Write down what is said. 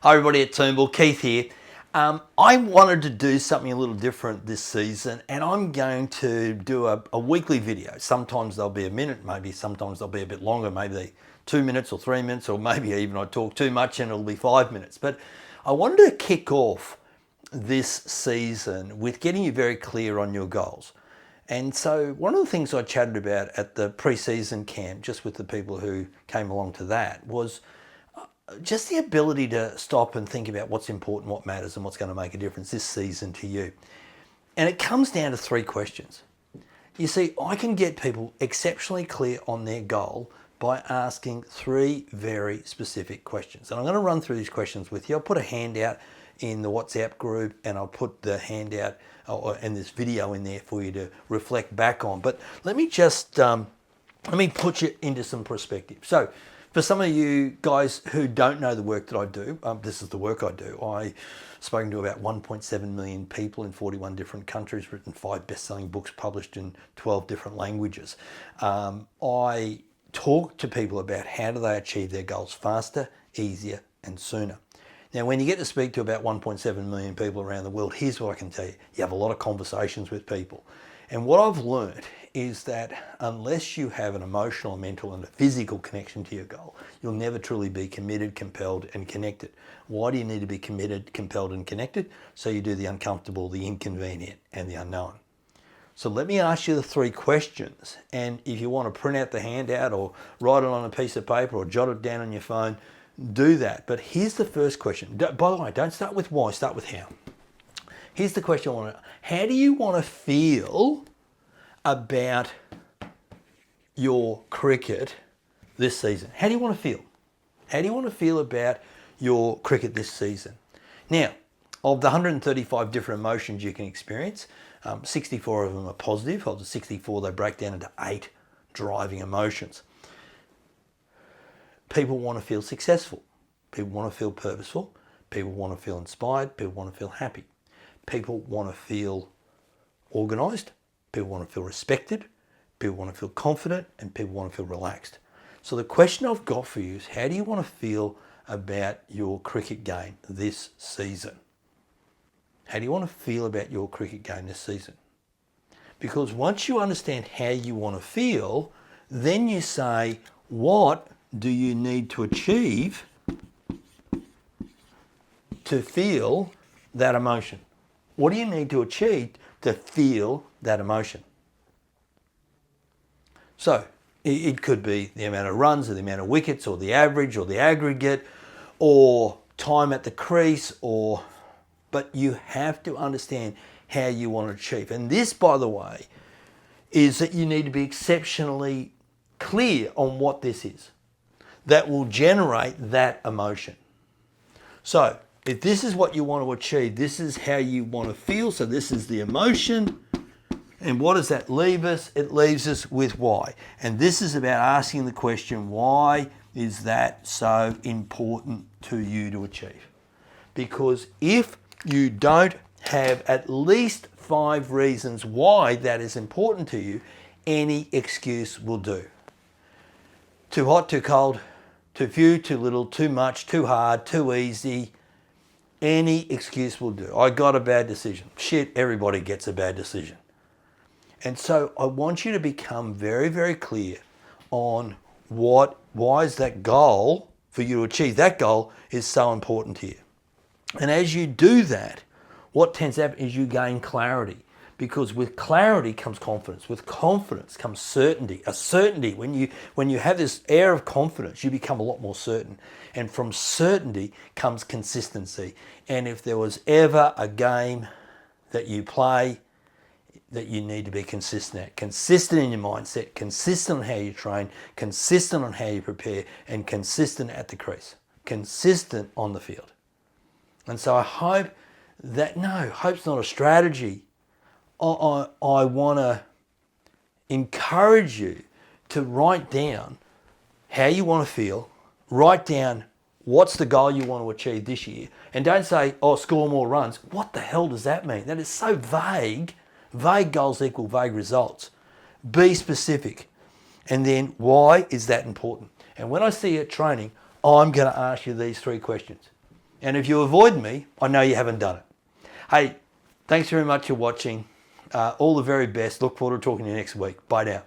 Hi everybody at Toombul, Keith here. I wanted to do something a little different this season, and I'm going to do a weekly video. Sometimes they'll be a minute, maybe sometimes they'll be a bit longer, maybe 2 minutes or 3 minutes, or maybe even I talk too much and it'll be 5 minutes. But I wanted to kick off this season with getting you very clear on your goals. And so one of the things I chatted about at the pre-season camp, just with the people who came along to that, was just the ability to stop and think about what's important, what matters, and what's going to make a difference this season to you. And it comes down to 3 questions. You see, I can get people exceptionally clear on their goal by asking 3 very specific questions. And I'm going to run through these questions with you. I'll put a handout in the WhatsApp group, and I'll put the handout and this video in there for you to reflect back on. But let me just let me put you into some perspective. So for some of you guys who don't know the work that I do, this is the work I do. I've spoken to about 1.7 million people in 41 different countries, written 5 best-selling books, published in 12 different languages. I talk to people about how do they achieve their goals faster, easier, and sooner. Now, when you get to speak to about 1.7 million people around the world, here's what I can tell you. You have a lot of conversations with people. And what I've learned is that unless you have an emotional, mental, and a physical connection to your goal, you'll never truly be committed, compelled, and connected. Why do you need to be committed, compelled, and connected? So you do the uncomfortable, the inconvenient, and the unknown. So let me ask you the 3 questions. And if you want to print out the handout or write it on a piece of paper or jot it down on your phone, do that. But here's the first question. By the way, don't start with why, start with how. Here's the question I want to, how do you want to feel about your cricket this season? How do you want to feel? How do you want to feel about your cricket this season? Now, of the 135 different emotions you can experience, 64 of them are positive. Of the 64, they break down into 8 driving emotions. People want to feel successful. People want to feel purposeful. People want to feel inspired. People want to feel happy. People want to feel organised. People want to feel respected. People want to feel confident. And people want to feel relaxed. So the question I've got for you is, how do you want to feel about your cricket game this season? How do you want to feel about your cricket game this season? Because once you understand how you want to feel, then you say, what do you need to achieve to feel that emotion? What do you need to achieve to feel that emotion? So it could be the amount of runs or the amount of wickets or the average or the aggregate or time at the crease, but you have to understand how you want to achieve. And this, by the way, is that you need to be exceptionally clear on what this is that will generate that emotion. So if this is what you want to achieve, this is how you want to feel. So this is the emotion. And what does that leave us? It leaves us with why. And this is about asking the question, why is that so important to you to achieve? Because if you don't have at least 5 reasons why that is important to you, any excuse will do. Too hot, too cold, too few, too little, too much, too hard, too easy. Any excuse will do. I got a bad decision. Shit, everybody gets a bad decision. And so I want you to become very, very clear on why is that goal, for you to achieve that goal, is so important to you. And as you do that, what tends to happen is you gain clarity. Because with clarity comes confidence. With confidence comes certainty. A certainty, when you have this air of confidence, you become a lot more certain. And from certainty comes consistency. And if there was ever a game that you play that you need to be consistent at, consistent in your mindset, consistent on how you train, consistent on how you prepare, and consistent at the crease, consistent on the field. And so I hope that, no, hope's not a strategy. I want to encourage you to write down how you want to feel, write down what's the goal you want to achieve this year, and don't say, oh, score more runs. What the hell does that mean? That is so vague. Vague goals equal vague results. Be specific. And then why is that important? And when I see you at training, I'm going to ask you these 3 questions. And if you avoid me, I know you haven't done it. Hey, thanks very much for watching. All the very best. Look forward to talking to you next week. Bye now.